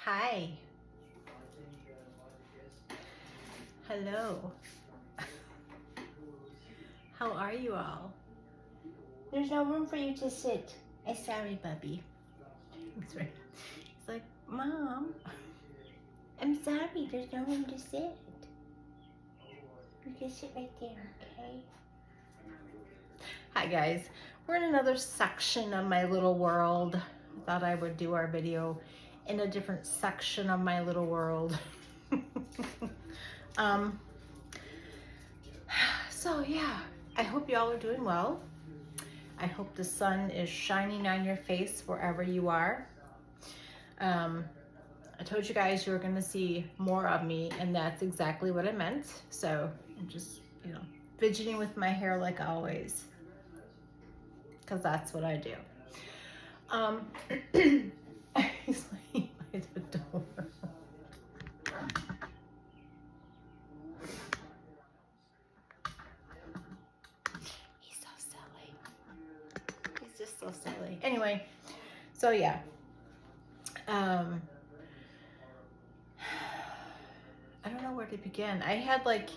Hi. Hello. How are you all? There's no room for you to sit. Sorry, Bubby. It's like, Mom, I'm sorry, there's no room to sit. You can sit right there, okay? hi guys. We're in another section of my little world. I thought I would do our video in a different section of my little world. um, so yeah, I hope y'all are doing well. I hope the sun is shining on your face wherever you are. I told you guys you were going to see more of me, and that's exactly what I meant. So I'm just, fidgeting with my hair like always, because that's what I do. He's laying by the door. He's so silly. He's just so silly. Anyway, so yeah. I don't know where to begin. I had like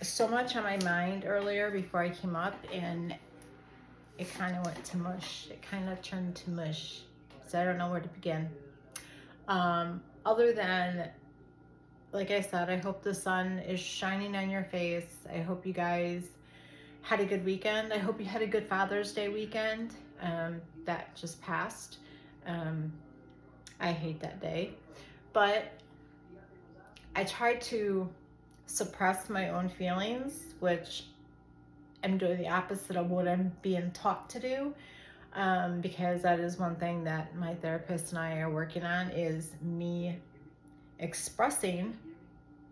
so much on my mind earlier before I came up, and it kind of went to mush. It kind of turned to mush. So I don't know where to begin. Other than, like I said, I hope the sun is shining on your face. I hope you guys had a good weekend. I hope you had a good Father's Day weekend. That just passed. I hate that day. But I tried to suppress my own feelings, which I'm doing the opposite of what I'm being taught to do. Because that is one thing that my therapist and I are working on, is me expressing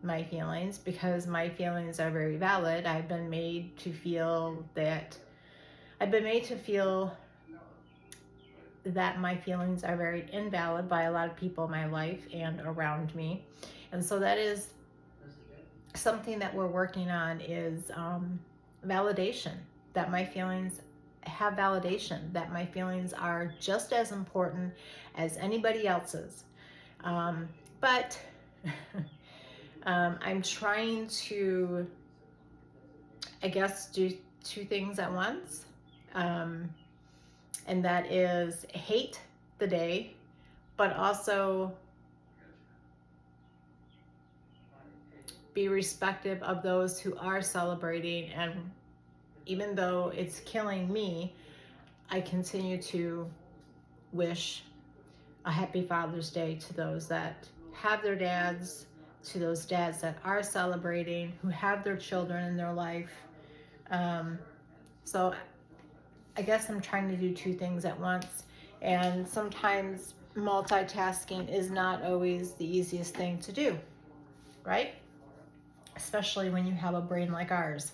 my feelings, because my feelings are very valid. I've been made to feel that my feelings are very invalid by a lot of people in my life and around me. And so that is something that we're working on, is validation, that my feelings have validation, that my feelings are just as important as anybody else's. But I'm trying to, I guess, do two things at once. And that is hate the day, but also be respectful of those who are celebrating. And even though it's killing me, I continue to wish a happy Father's Day to those that have their dads, to those dads that are celebrating, who have their children in their life. So I guess I'm trying to do two things at once. And sometimes multitasking is not always the easiest thing to do, right? Especially when you have a brain like ours.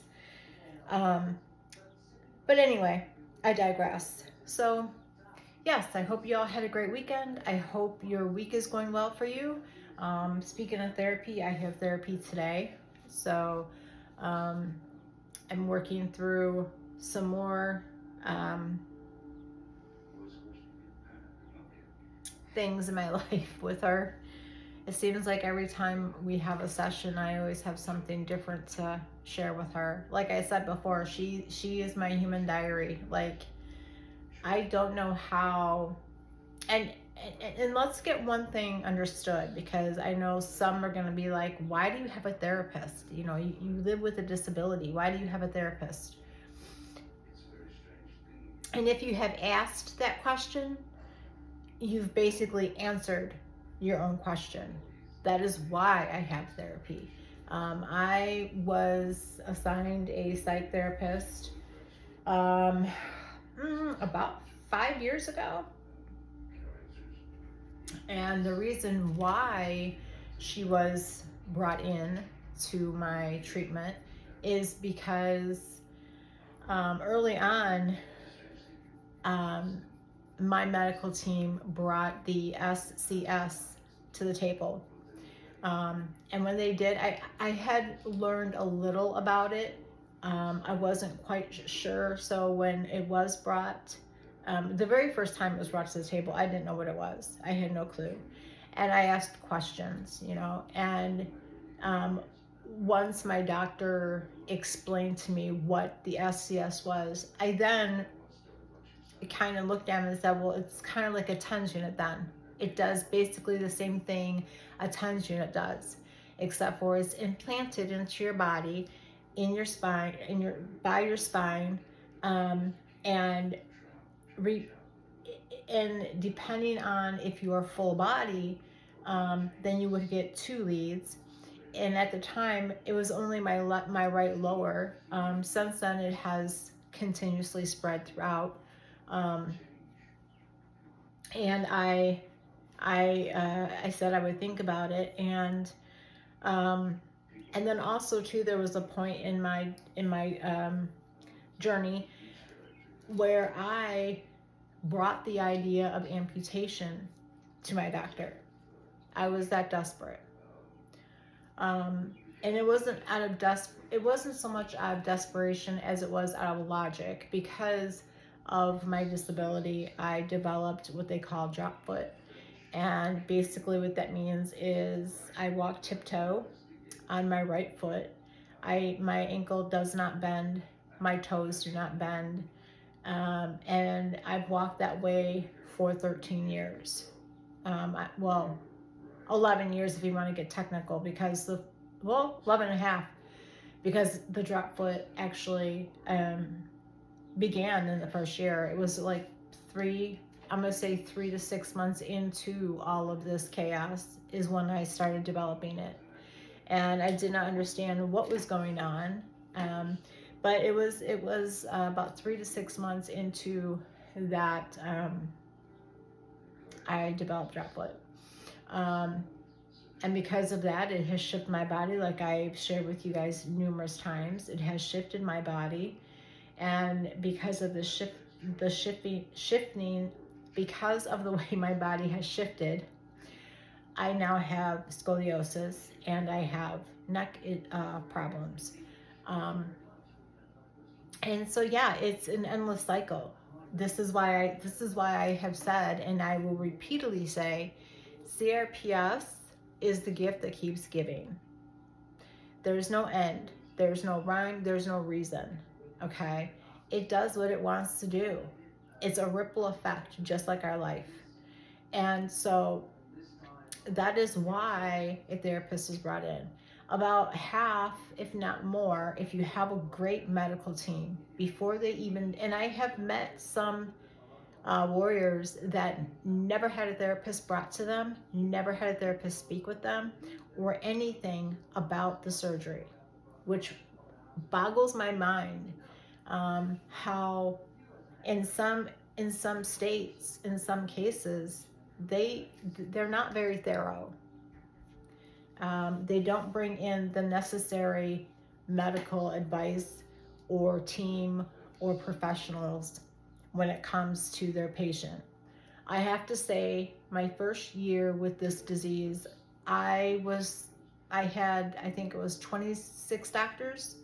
But anyway, I digress. So yes, I hope you all had a great weekend. I hope your week is going well for you. Speaking of therapy, I have therapy today. So I'm working through some more things in my life with her. It seems like every time we have a session, I always have something different to share with her. Like I said before, she is my human diary. Like, I don't know how, and let's get one thing understood, because I know some are going to be like, why do you have a therapist? You live with a disability. Why do you have a therapist? And if you have asked that question, you've basically answered your own question. That is why I have therapy. I was assigned a psych therapist about 5 years ago. And the reason why she was brought in to my treatment is because early on, my medical team brought the SCS to the table. And when they did, I had learned a little about it. I wasn't quite sure. So when it was brought, the very first time it was brought to the table, I didn't know what it was. I had no clue. and I asked questions, and once my doctor explained to me what the SCS was, I then kind of looked at him and said, well, it's kind of like a TENS unit then. It does basically the same thing a TENS unit does, except for it's implanted into your body, in your spine, by your spine, and and depending on if you are full body, then you would get 2 leads. And at the time, it was only my right lower. Since then, it has continuously spread throughout. And I said I would think about it, and then also too, there was a point in my journey where I brought the idea of amputation to my doctor. I was that desperate. And it wasn't it wasn't so much out of desperation as it was out of logic. Because of my disability, I developed what they call drop foot. And basically what that means is I walk tiptoe on my right foot. My ankle does not bend, my toes do not bend. And I've walked that way for 13 years. 11 years if you want to get technical, because 11 and a half, because the drop foot actually began in the first year. It was like 3 to 6 months into all of this chaos is when I started developing it. And I did not understand what was going on. But it was about 3 to 6 months into that, I developed drop foot. And because of that, it has shifted my body, like I've shared with you guys numerous times. It has shifted my body. And because of the shifting, because of the way my body has shifted, I now have scoliosis and I have neck problems. And so, yeah, it's an endless cycle. This is why I have said, and I will repeatedly say, CRPS is the gift that keeps giving. There's no end. There's no rhyme. There's no reason. Okay? It does what it wants to do. It's a ripple effect, just like our life. And so that is why a therapist is brought in. About half, if not more, if you have a great medical team, before they even, and I have met some warriors that never had a therapist brought to them, never had a therapist speak with them, or anything about the surgery, which boggles my mind. How in some states, in some cases, they're not very thorough. They don't bring in the necessary medical advice or team or professionals when it comes to their patient. I have to say, my first year with this disease, I had, I think it was 26 doctors.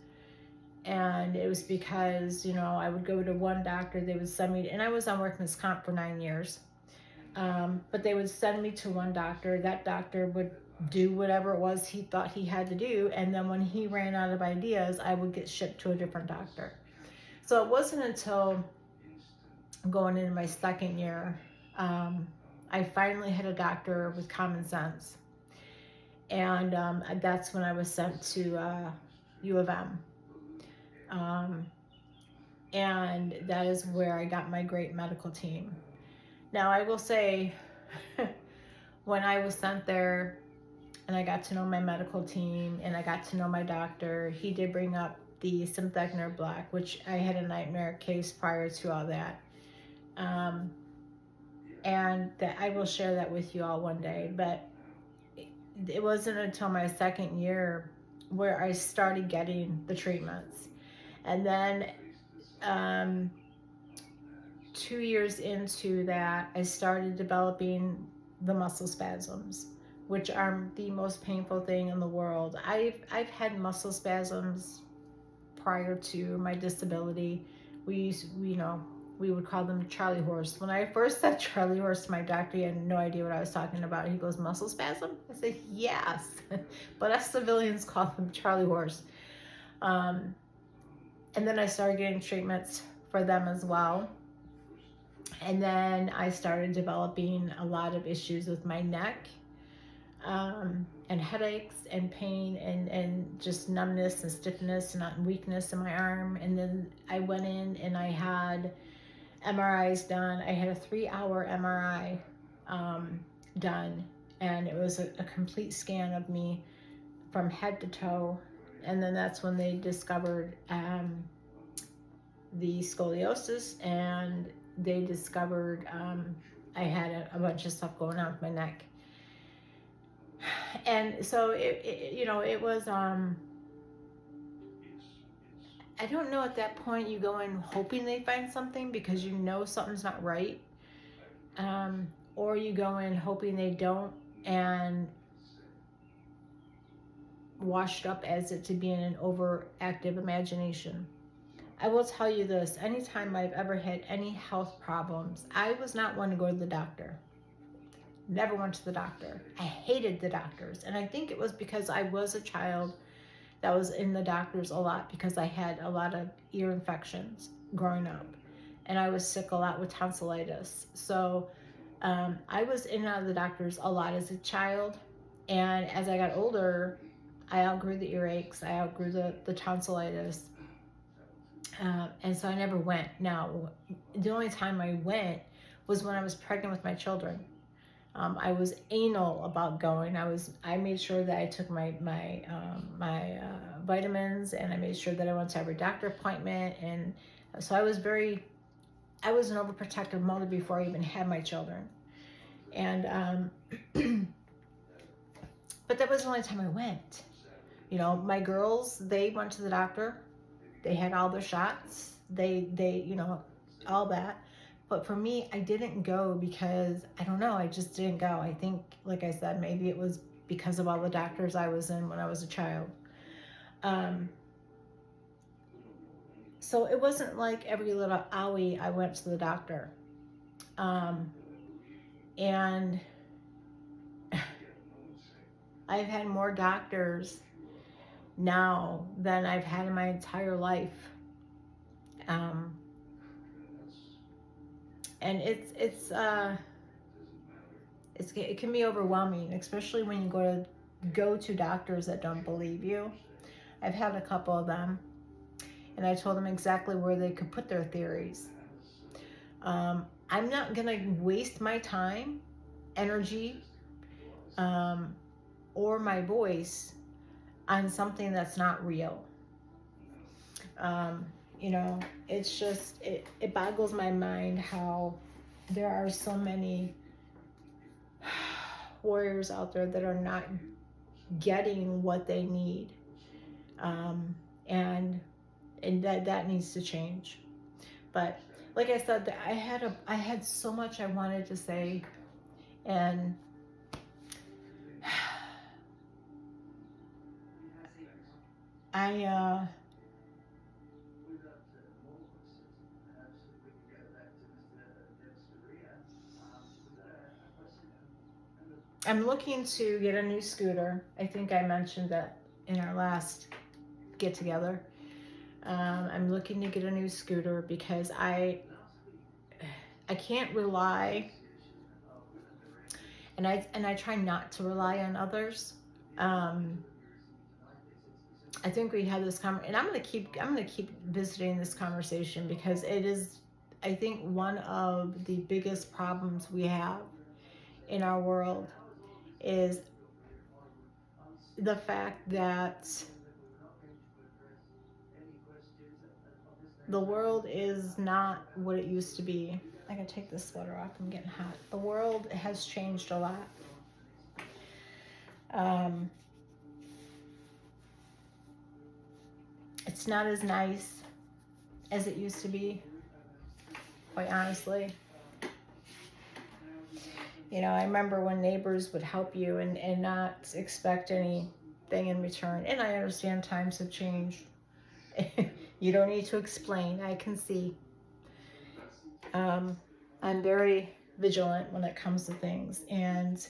And it was because, I would go to one doctor, they would send me, and I was on workman's comp for 9 years. But they would send me to one doctor. That doctor would do whatever it was he thought he had to do. And then when he ran out of ideas, I would get shipped to a different doctor. So it wasn't until going into my second year, I finally had a doctor with common sense. And that's when I was sent to U of M. And that is where I got my great medical team. Now, I will say, when I was sent there and I got to know my medical team and I got to know my doctor, he did bring up the synthetic nerve block, which I had a nightmare case prior to all that. And that I will share that with you all one day. But it wasn't until my second year where I started getting the treatments. And then 2 years into that, I started developing the muscle spasms, which are the most painful thing in the world. I've had muscle spasms prior to my disability. We we would call them Charlie horse. When I first said Charlie horse to my doctor, he had no idea what I was talking about. He goes, muscle spasm? I said, yes. But us civilians call them Charlie horse. And then I started getting treatments for them as well. And then I started developing a lot of issues with my neck, and headaches and pain and just numbness and stiffness and weakness in my arm. And then I went in and I had MRIs done. I had a 3-hour MRI done, and it was a complete scan of me from head to toe. And then that's when they discovered the scoliosis, and they discovered I had a bunch of stuff going on with my neck. And so it was I don't know, at that point you go in hoping they find something because you know something's not right, or you go in hoping they don't and washed up as it to be in an overactive imagination. I will tell you this, anytime I've ever had any health problems, I was not one to go to the doctor. Never went to the doctor. I hated the doctors. And I think it was because I was a child that was in the doctors a lot because I had a lot of ear infections growing up. And I was sick a lot with tonsillitis. So I was in and out of the doctors a lot as a child. And as I got older, I outgrew the earaches. I outgrew the tonsillitis. And so I never went. Now, the only time I went was when I was pregnant with my children. I was anal about going. I made sure that I took my vitamins, and I made sure that I went to every doctor appointment. And so I was an overprotective mother before I even had my children. And but that was the only time I went. My girls, they went to the doctor. They had all their shots. They all that. But for me, I didn't go because, I don't know, I just didn't go. I think, like I said, maybe it was because of all the doctors I was in when I was a child. So it wasn't like every little owie I went to the doctor. And I've had more doctors now than I've had in my entire life. And it can be overwhelming, especially when you go to doctors that don't believe you. I've had a couple of them, and I told them exactly where they could put their theories. I'm not gonna waste my time, energy, or my voice on something that's not real. It's just, it boggles my mind how there are so many warriors out there that are not getting what they need. And that needs to change. But like I said, I had so much I wanted to say, and I'm looking to get a new scooter. I think I mentioned that in our last get together. I'm looking to get a new scooter because I can't rely, and I try not to rely on others. I think we had this and I'm gonna keep visiting this conversation because it is, I think, one of the biggest problems we have in our world is the fact that the world is not what it used to be. I gotta take this sweater off, I'm getting hot. The world has changed a lot. It's not as nice as it used to be, quite honestly. I remember when neighbors would help you and not expect anything in return. And I understand times have changed. You don't need to explain, I can see. I'm very vigilant when it comes to things, and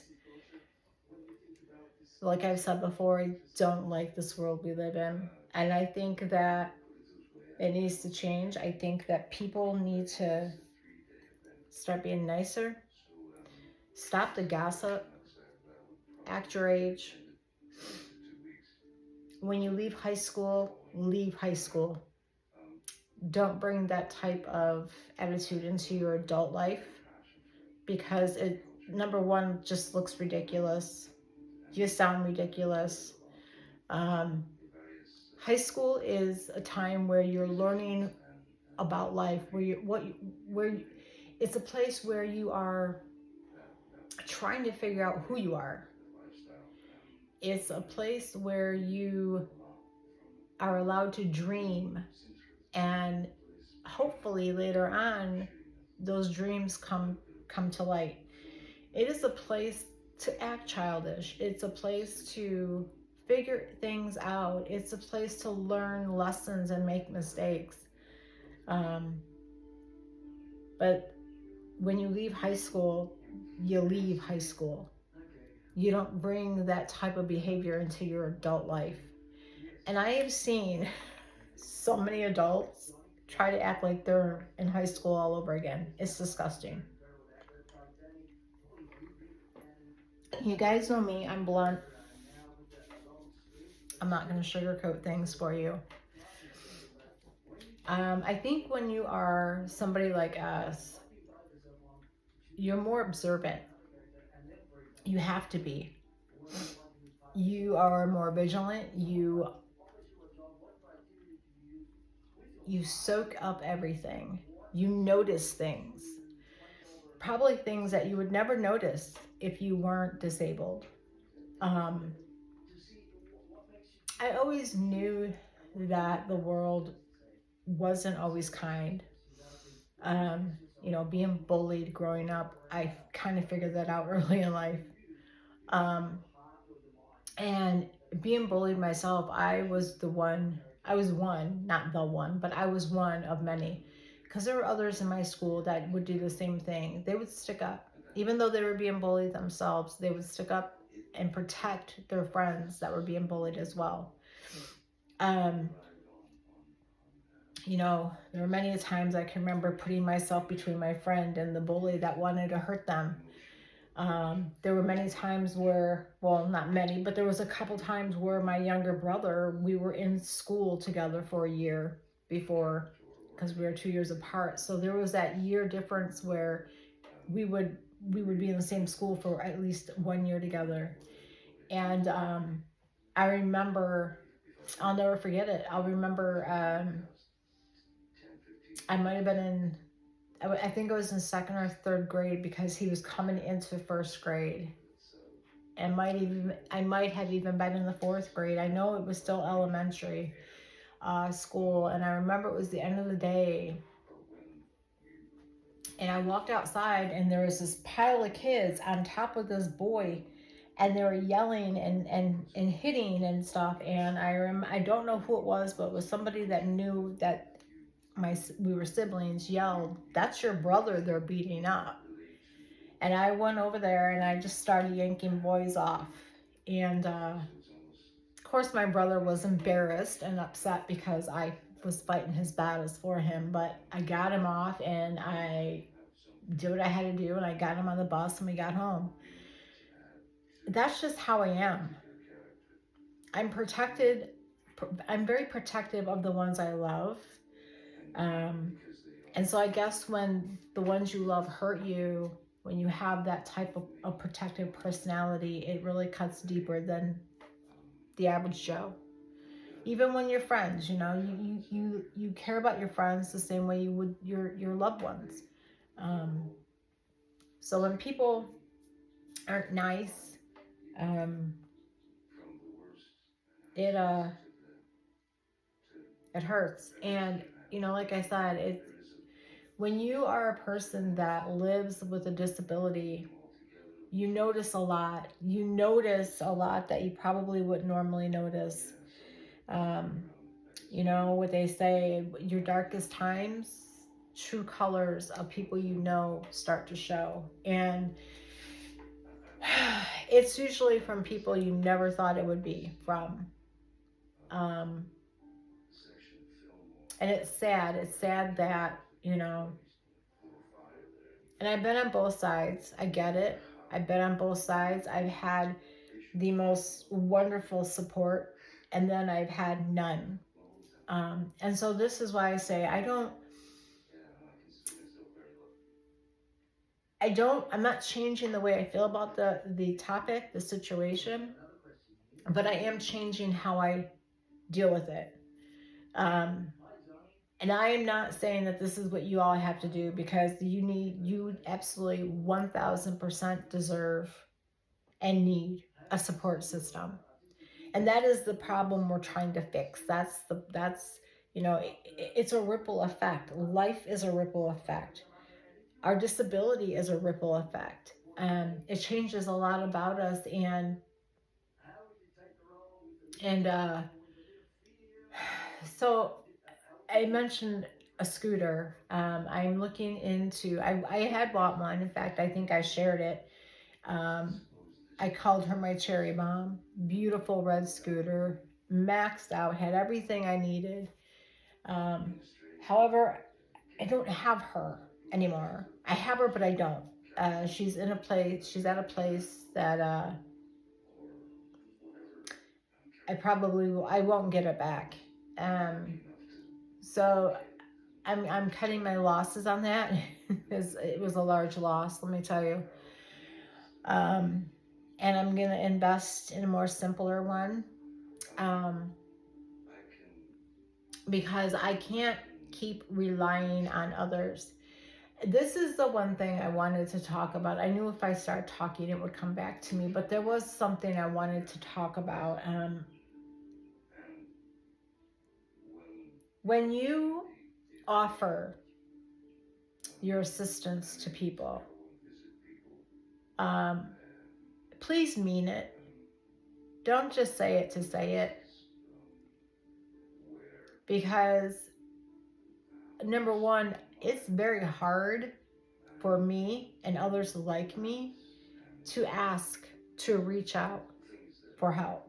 like I've said before, I don't like this world we live in, and I think that it needs to change. I think that people need to start being nicer, stop the gossip, act your age. When you leave high school, leave high school. Don't bring that type of attitude into your adult life, because it, number one, just looks ridiculous. You sound ridiculous. Um, High school is a time where you're learning about life, it's a place where you are trying to figure out who you are. It's a place where you are allowed to dream, and hopefully later on those dreams come to light. It is a place to act childish. It's a place to figure things out. It's a place to learn lessons and make mistakes. But when you leave high school, you leave high school. You don't bring that type of behavior into your adult life. And I have seen so many adults try to act like they're in high school all over again. It's disgusting. You guys know me, I'm blunt. I'm not going to sugarcoat things for you. I think when you are somebody like us, you're more observant. You have to be. You are more vigilant. You soak up everything. You notice things. Probably things that you would never notice if you weren't disabled. I always knew that the world wasn't always kind. Being bullied growing up, I kind of figured that out early in life. And being bullied myself, I was one, not the one, but I was one of many. Because there were others in my school that would do the same thing. They would stick up. Even though they were being bullied themselves, they would stick up and protect their friends that were being bullied as well. There were many times I can remember putting myself between my friend and the bully that wanted to hurt them. There were many times where, well, not many, but there was a couple times where my younger brother, we were in school together for a year before, because we were 2 years apart. So there was that year difference where we would be in the same school for at least 1 year together. And I remember, I'll never forget it. I'll remember I might have been I think it was in second or third grade, because he was coming into first grade. And I might have even been in the fourth grade. I know it was still elementary school. And I remember it was the end of the day. And I walked outside, and there was this pile of kids on top of this boy. And they were yelling and hitting and stuff. And I don't know who it was, but it was somebody that knew that we were siblings, yelled, "That's your brother they're beating up." And I went over there and I just started yanking boys off. And of course my brother was embarrassed and upset because I was fighting his battles for him. But I got him off, and I did what I had to do, and I got him on the bus, and we got home. That's just how I am. I'm very protective of the ones I love. And so I guess when the ones you love hurt you, when you have that type of a protective personality, it really cuts deeper than the average Joe. Even when you're friends, you care about your friends the same way you would your loved ones. So when people aren't nice, it hurts. And like I said, when you are a person that lives with a disability, you notice a lot. You notice a lot that you probably wouldn't normally notice. What they say, your darkest times true colors of people you know start to show. And it's usually from people you never thought it would be from. Um, and it's sad. It's sad that, you know, and I've been on both sides. I get it. I've been on both sides. I've had the most wonderful support, and then I've had none. And so this is why I say I'm not changing the way I feel about the topic, the situation, but I am changing how I deal with it. And I am not saying that this is what you all have to do, because you absolutely 1000% deserve and need a support system. And that is the problem we're trying to fix. That's it's a ripple effect. Life is a ripple effect. Our disability is a ripple effect. It changes a lot about us, and so I mentioned a scooter. I'm looking into. I had bought one. In fact, I think I shared it. I called her my cherry bomb. Beautiful red scooter, maxed out, had everything I needed. However, I don't have her anymore. I have her, but I don't. She's at a place that I won't get it back. So I'm cutting my losses on that. It was a large loss, let me tell you. And I'm gonna invest in a more simpler one, because I can't keep relying on others. This is the one thing I wanted to talk about. I knew if I start talking, it would come back to me, but there was something I wanted to talk about. When you offer your assistance to people, please mean it. Don't just say it to say it. Because, number one, it's very hard for me and others like me to ask, to reach out for help.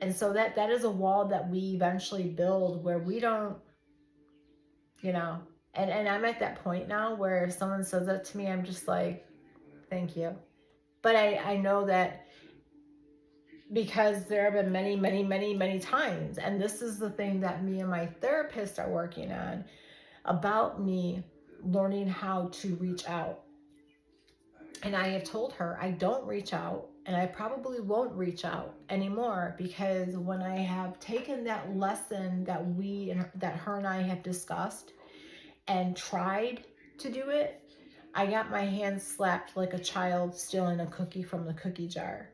And so that is a wall that we eventually build, where we don't, and I'm at that point now where if someone says that to me, I'm just like, thank you. But I know that because there have been many, many, many, many times, and this is the thing that me and my therapist are working on, about me learning how to reach out. And I have told her I don't reach out, and I probably won't reach out anymore, because when I have taken that lesson that her and I have discussed and tried to do it, I got my hands slapped like a child stealing a cookie from the cookie jar.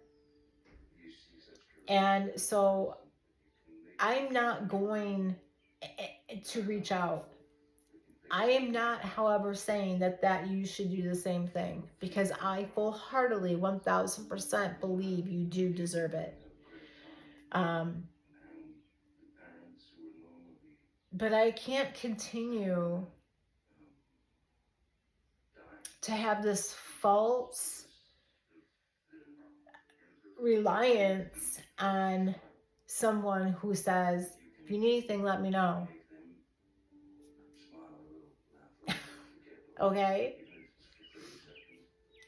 And so I'm not going to reach out. I am not, however, saying that you should do the same thing, because I full-heartedly 1000% believe you do deserve it. But I can't continue to have this false reliance on someone who says, if you need anything, let me know. Okay?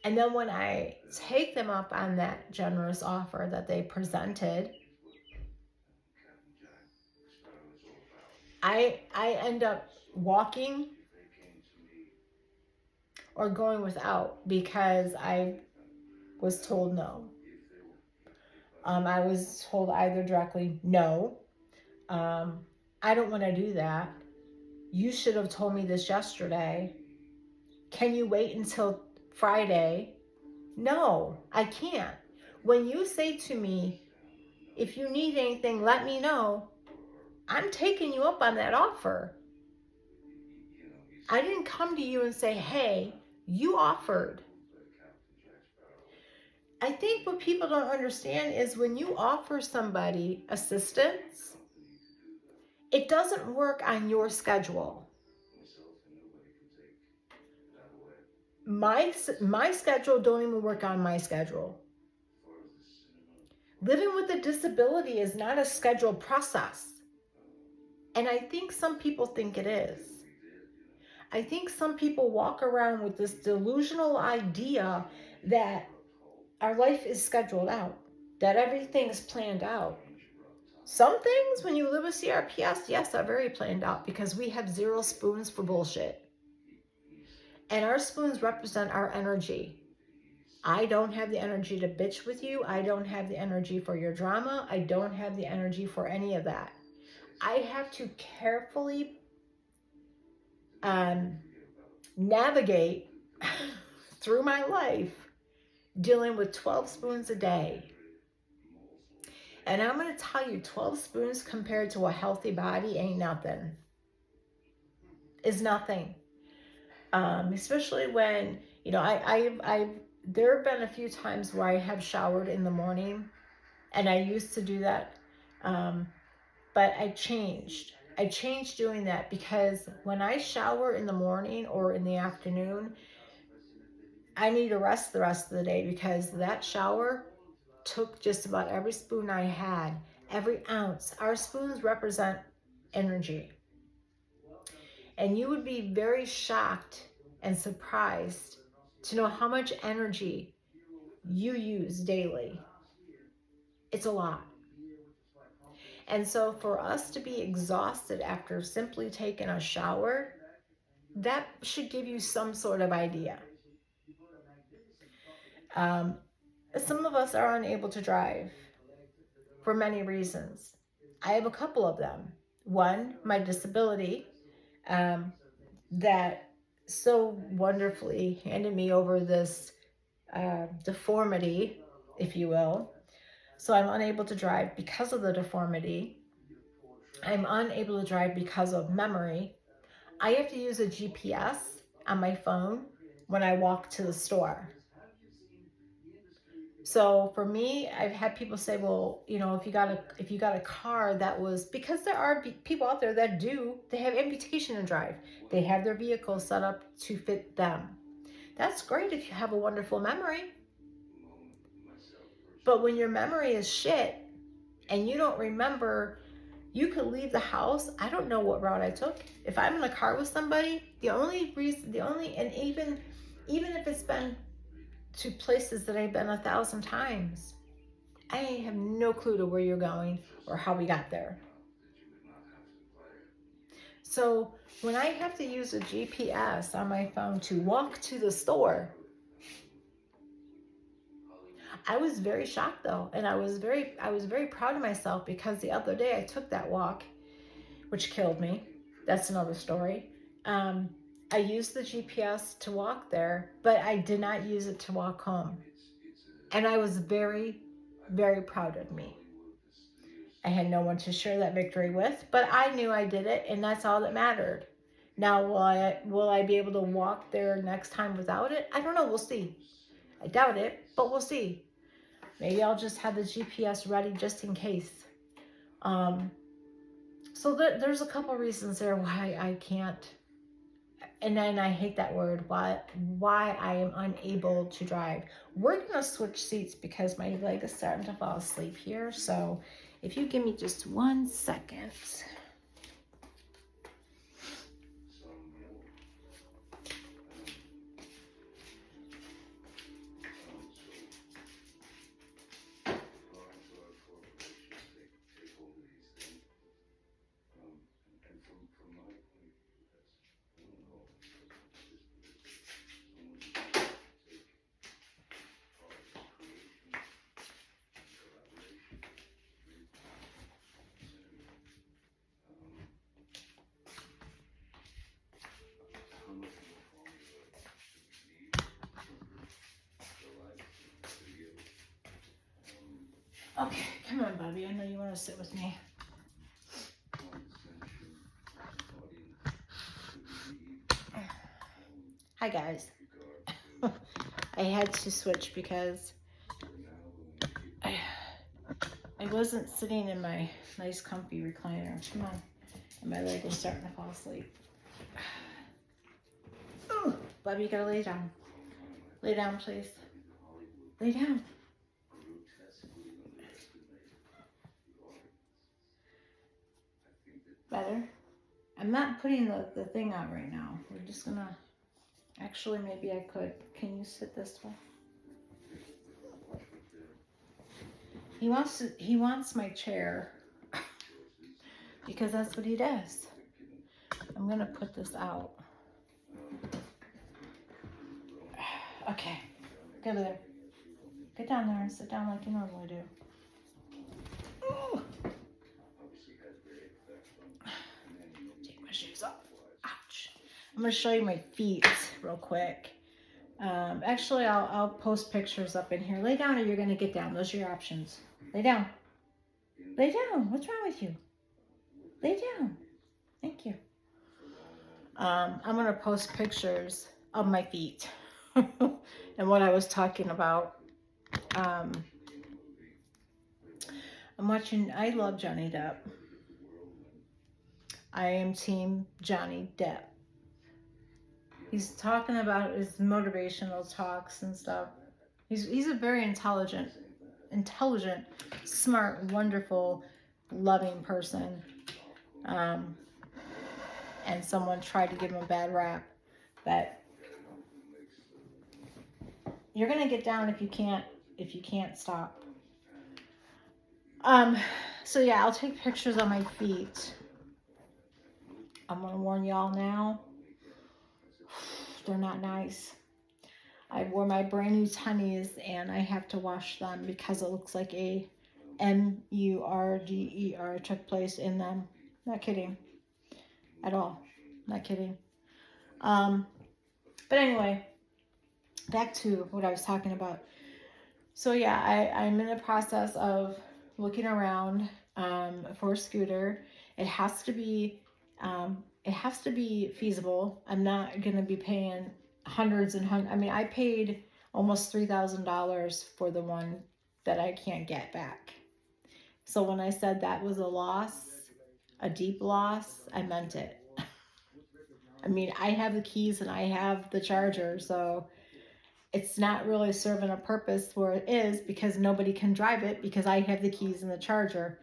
And then when I take them up on that generous offer that they presented, I end up walking or going without, because I was told no. I was told either directly, no, I don't want to do that. You should have told me this yesterday. Can you wait until Friday? No, I can't. When you say to me, if you need anything, let me know, I'm taking you up on that offer. I didn't come to you and say, hey, you offered. I think what people don't understand is when you offer somebody assistance It doesn't work on your schedule. My schedule don't even work on my schedule. Living with a disability is not a scheduled process. And I think some people think it is. I think some people walk around with this delusional idea that our life is scheduled out, that everything is planned out. Some things, when you live with CRPS, yes, are very planned out because we have 0 spoons for bullshit. And our spoons represent our energy. I don't have the energy to bitch with you. I don't have the energy for your drama. I don't have the energy for any of that. I have to carefully navigate through my life dealing with 12 spoons a day. And I'm going to tell you, 12 spoons compared to a healthy body ain't nothing. Is nothing. Especially when, you know, there have been a few times where I have showered in the morning, and I used to do that. But I changed. I changed doing that because when I shower in the morning or in the afternoon, I need to rest the rest of the day because that shower took just about every spoon I had, every ounce. Our spoons represent energy. And you would be very shocked and surprised to know how much energy you use daily. It's a lot. And so for us to be exhausted after simply taking a shower, that should give you some sort of idea. Some of us are unable to drive for many reasons. I have a couple of them. One, my disability, that so wonderfully handed me over this deformity, if you will. So I'm unable to drive because of the deformity. I'm unable to drive because of memory. I have to use a GPS on my phone when I walk to the store. So for me, I've had people say, well, you know, if you got a car that was, because there are people out there that they have amputation and drive. They have their vehicle set up to fit them. That's great if you have a wonderful memory. But when your memory is shit and you don't remember, you could leave the house. I don't know what route I took. If I'm in a car with somebody, and even if it's been to places that I've been 1,000 times, I have no clue to where you're going or how we got there. So when I have to use a GPS on my phone to walk to the store, I was very shocked though, and I was very proud of myself because the other day I took that walk, which killed me. That's another story. I used the GPS to walk there, but I did not use it to walk home. And I was very, very proud of me. I had no one to share that victory with, but I knew I did it, and that's all that mattered. Now, will I be able to walk there next time without it? I don't know. We'll see. I doubt it, but we'll see. Maybe I'll just have the GPS ready just in case. So there's a couple reasons there why I can't, and then I hate that word, why I am unable to drive. We're going to switch seats because my leg is starting to fall asleep here. So if you give me just 1 second. Okay, come on, Bobby. I know you want to sit with me. Hi, guys. I had to switch because I wasn't sitting in my nice comfy recliner. Come on. And my leg was starting to fall asleep. Oh, Bubby, you gotta lay down. Lay down, please. Lay down. Better? I'm not putting the thing out right now. We're just gonna... Actually, maybe I could. Can you sit this way? He wants my chair. Because that's what he does. I'm gonna put this out. Okay. Go there. Get down there and sit down like you normally do. Ooh. Take my shoes off. Ouch. I'm gonna show you my feet real quick. Actually, I'll post pictures up in here. Lay down or you're gonna get down. Those are your options. Lay down. Lay down. What's wrong with you? Lay down. Thank you. I'm gonna post pictures of my feet and what I was talking about. I'm watching. I love Johnny Depp. I am team Johnny Depp. He's talking about his motivational talks and stuff. He's a very intelligent, smart, wonderful, loving person. And someone tried to give him a bad rap, but you're gonna get down if you can't stop. So yeah, I'll take pictures of my feet. I'm gonna warn y'all now. They're not nice. I wore my brand new tennies and I have to wash them because it looks like a murder took place in them. Not kidding. At all. Not kidding. But anyway, back to what I was talking about. So yeah, I'm in the process of looking around for a scooter. It has to be feasible. I'm not gonna be paying hundreds and hundreds. I mean, I paid almost $3,000 for the one that I can't get back. So when I said that was a loss, a deep loss, I meant it. I mean, I have the keys and I have the charger, so it's not really serving a purpose where it is because nobody can drive it because I have the keys and the charger.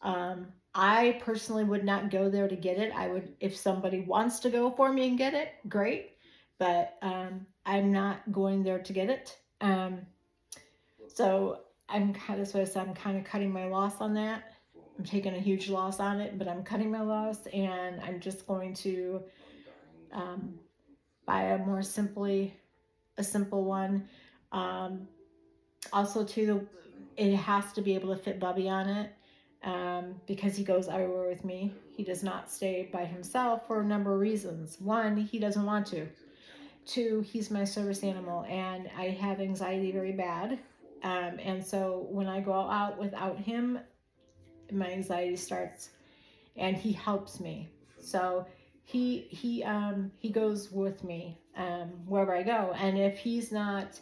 I personally would not go there to get it. I would, if somebody wants to go for me and get it, great. But I'm not going there to get it. So that's what I said, I'm kind of cutting my loss on that. I'm taking a huge loss on it, but I'm cutting my loss and I'm just going to buy a simple one. Also too, it has to be able to fit Bubby on it. Because he goes everywhere with me. He does not stay by himself for a number of reasons. One, he doesn't want to. Two, he's my service animal and I have anxiety very bad. And so when I go out without him, my anxiety starts and he helps me. So he goes with me wherever I go. And if he's not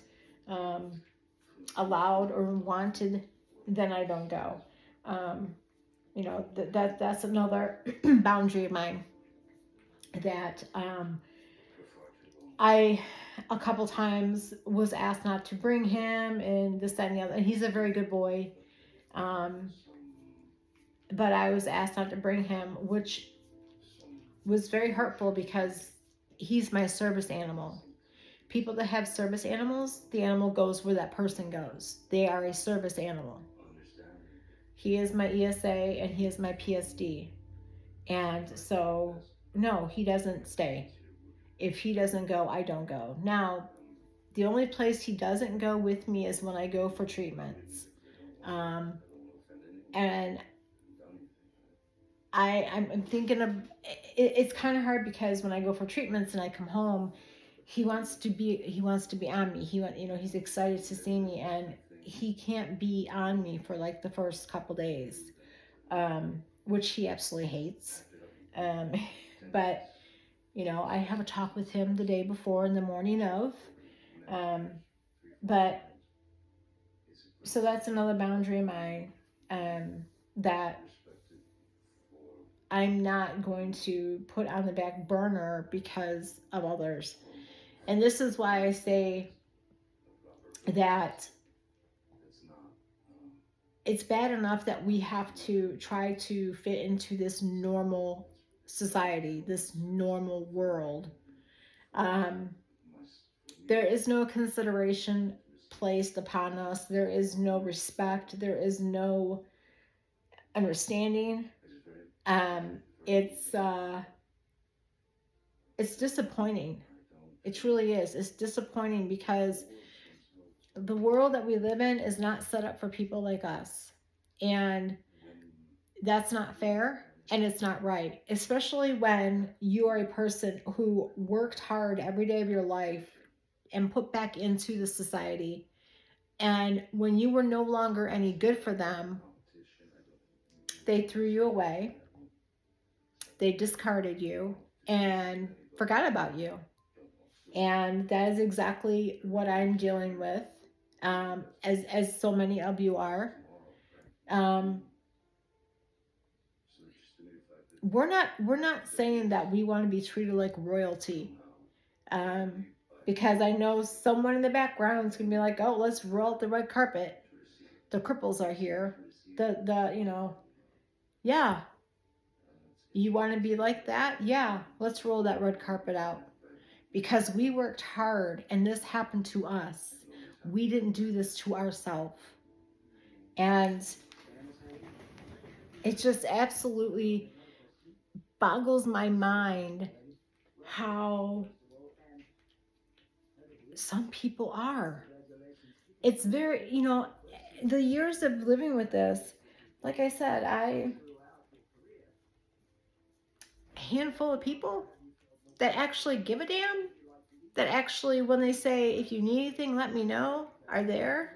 allowed or wanted, then I don't go. You know, that's another boundary of mine that I a couple times was asked not to bring him and this, that, and the other. And he's a very good boy. But I was asked not to bring him, which was very hurtful because he's my service animal. People that have service animals, the animal goes where that person goes. They are a service animal. He is my ESA and he is my PSD. And so, no, he doesn't stay. If he doesn't go, I don't go. Now, the only place he doesn't go with me is when I go for treatments. And I'm thinking of, it's kind of hard because when I go for treatments and I come home, he wants to be on me. He's excited to see me and he can't be on me for like the first couple days, which he absolutely hates. But I have a talk with him the day before and the morning of, but so that's another boundary of mine, that I'm not going to put on the back burner because of others. And this is why I say that it's bad enough that we have to try to fit into this normal society, this normal world. Um, there is no consideration placed upon us. There is no respect. There is no understanding. Um, it's uh, it's disappointing. It truly is. It's disappointing because the world that we live in is not set up for people like us. And that's not fair and it's not right, especially when you are a person who worked hard every day of your life and put back into the society. And when you were no longer any good for them, they threw you away, they discarded you, and forgot about you. And that is exactly what I'm dealing with, as so many of you are. Um, we're not saying that we want to be treated like royalty, um, because I know someone in the background is gonna be like, "Oh, let's roll out the red carpet. The cripples are here. The yeah, you want to be like that? Yeah, let's roll that red carpet out because we worked hard and this happened to us. We didn't do this to ourselves, and it just absolutely boggles my mind how some people are. It's very, the years of living with this, like I said, a handful of people that actually give a damn, that actually, when they say, if you need anything, let me know, are there.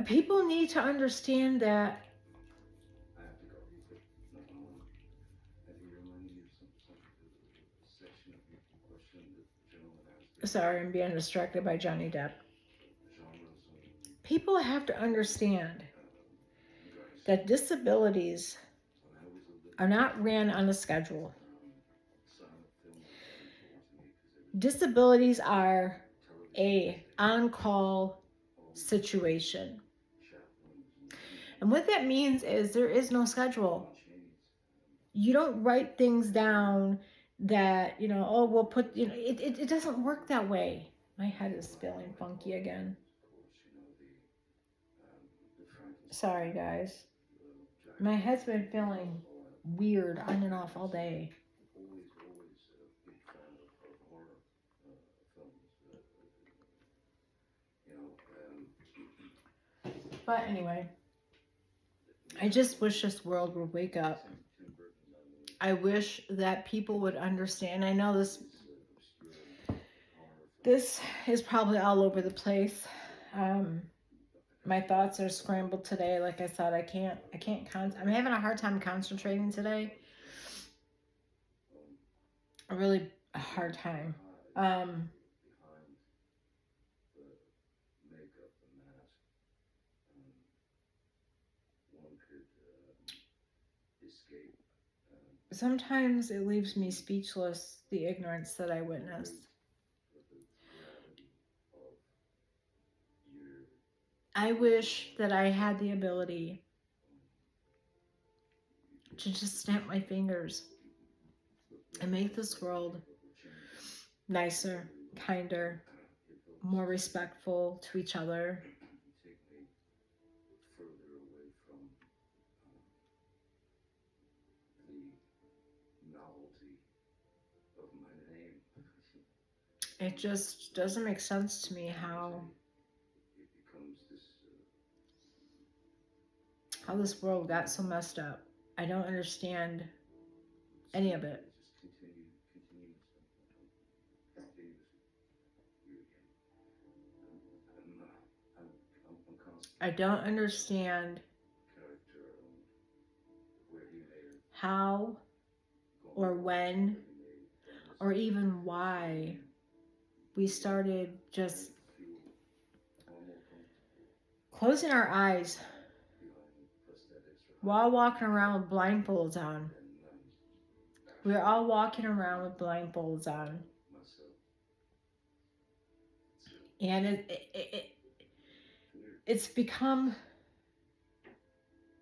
People need to understand that. Sorry, I'm being distracted by Johnny Depp. People have to understand that disabilities are not ran on a schedule. Disabilities are a on-call situation. And what that means is there is no schedule. You don't write things down that, oh, we'll put, it doesn't work that way. My head is feeling funky again. Sorry, guys. My head's been feeling weird on and off all day. But anyway, I just wish this world would wake up. I wish that people would understand. I know this is probably all over the place. My thoughts are scrambled today. Like I said, I'm having a hard time concentrating today. A really hard time. Sometimes it leaves me speechless, the ignorance that I witnessed. I wish that I had the ability to just snap my fingers and make this world nicer, kinder, more respectful to each other. It just doesn't make sense to me how this world got so messed up. I don't understand any of it. I don't understand how or when or even why we started just closing our eyes while walking around with blindfolds on. We're all walking around with blindfolds on. And it's become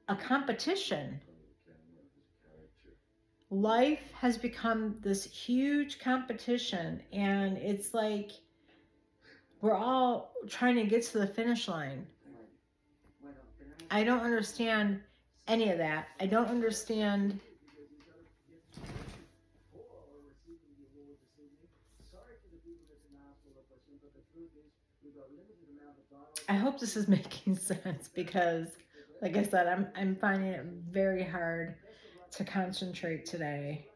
a competition. Life has become this huge competition, and it's like we're all trying to get to the finish line. I don't understand any of that. I don't understand. I hope this is making sense because, like I said, I'm finding it very hard to concentrate today.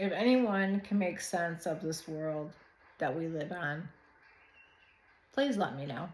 If anyone can make sense of this world that we live on, please let me know.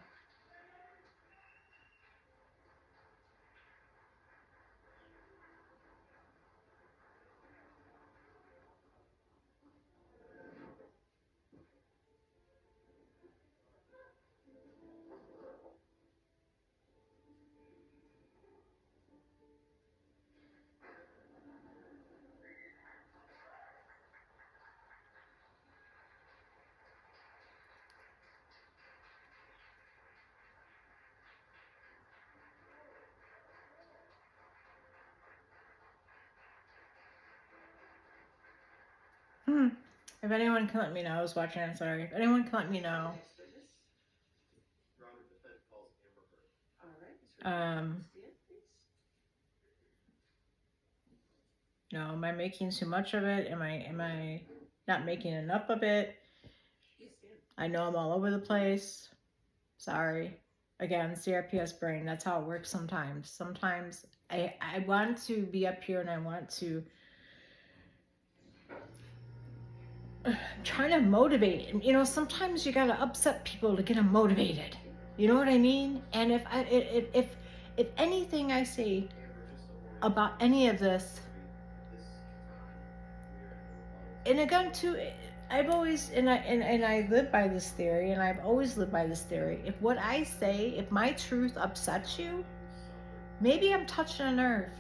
If anyone can let me know, I was watching it, sorry. If anyone can let me know. No, am I making too much of it? Am I not making enough of it? I know I'm all over the place. Sorry. Again, CRPS brain, that's how it works sometimes. Sometimes I want to be up here and I want to try to motivate. You know, sometimes you gotta upset people to get them motivated. You know what I mean? And if anything I say about any of this, and again too, I've always and I live by this theory, and I've always lived by this theory. If what I say, if my truth upsets you, maybe I'm touching a nerve.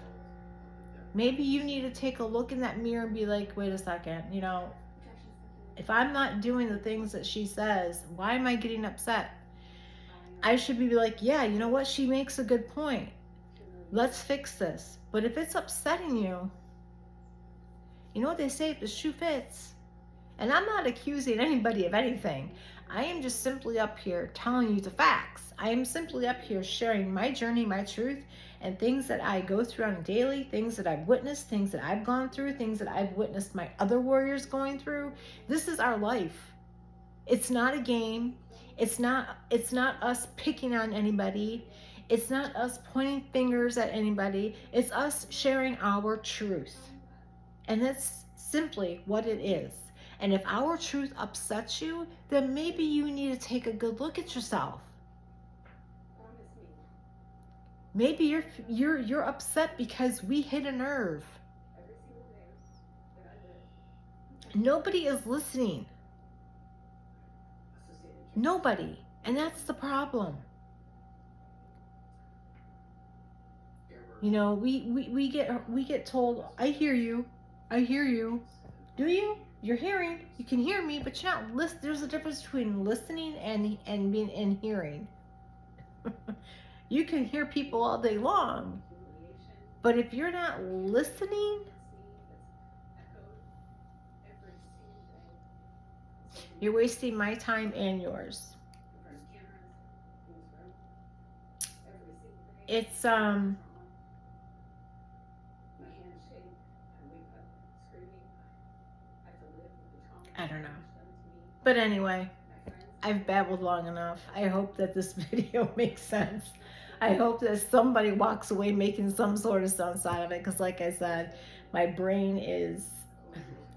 Maybe you need to take a look in that mirror and be like, wait a second, you know, if I'm not doing the things that she says, why am I getting upset? I should be like, yeah, you know what? She makes a good point. Let's fix this. But if it's upsetting you, you know what they say, if the shoe fits. And I'm not accusing anybody of anything. I am just simply up here telling you the facts. I am simply up here sharing my journey, my truth, and things that I go through on a daily, things that I've witnessed, things that I've gone through, things that I've witnessed my other warriors going through. This is our life. It's not a game. It's not us picking on anybody. It's not us pointing fingers at anybody. It's us sharing our truth. And that's simply what it is. And if our truth upsets you, then maybe you need to take a good look at yourself. Maybe you're upset because we hit a nerve. Nobody is listening. Nobody. And that's the problem. You know, we get told, I hear you. I hear you. Do you? You're hearing. You can hear me, but you're not listening. There's a difference between listening and being and hearing. You can hear people all day long, but if you're not listening, you're wasting my time and yours. It's I don't know. But anyway, I've babbled long enough. I hope that this video makes sense. I hope that somebody walks away making some sort of sense out of it, because like I said, my brain is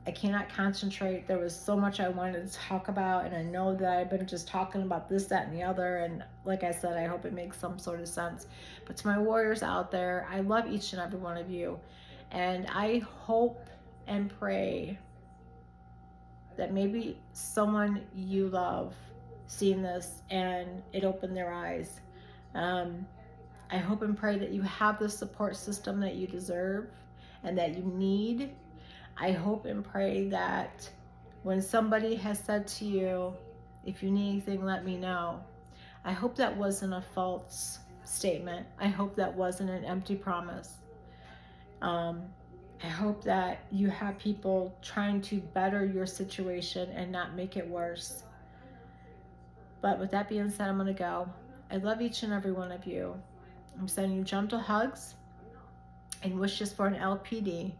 I cannot concentrate. There was so much I wanted to talk about, and I know that I've been just talking about this, that, and the other, and like I said, I hope it makes some sort of sense. But to my warriors out there, I love each and every one of you, and I hope and pray that maybe someone you love seen this and it opened their eyes. I hope and pray that you have the support system that you deserve and that you need. I hope and pray that when somebody has said to you, if you need anything, let me know. I hope that wasn't a false statement. I hope that wasn't an empty promise. I hope that you have people trying to better your situation and not make it worse. But with that being said, I'm going to go. I love each and every one of you. I'm sending you gentle hugs and wishes for an LPD.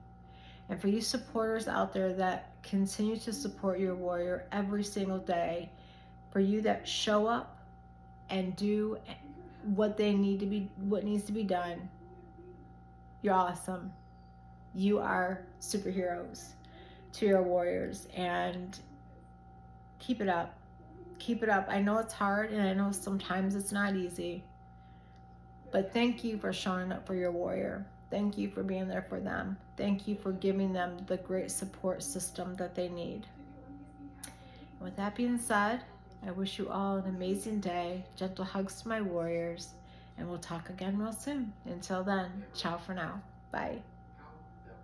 And for you supporters out there that continue to support your warrior every single day, for you that show up and do what needs to be done, you're awesome. You are superheroes to your warriors, and keep it up. Keep it up. I know it's hard, and I know sometimes it's not easy, but thank you for showing up for your warrior. Thank you for being there for them. Thank you for giving them the great support system that they need. With that being said, I wish you all an amazing day. Gentle hugs to my warriors, and we'll talk again real soon. Until then, ciao for now. Bye.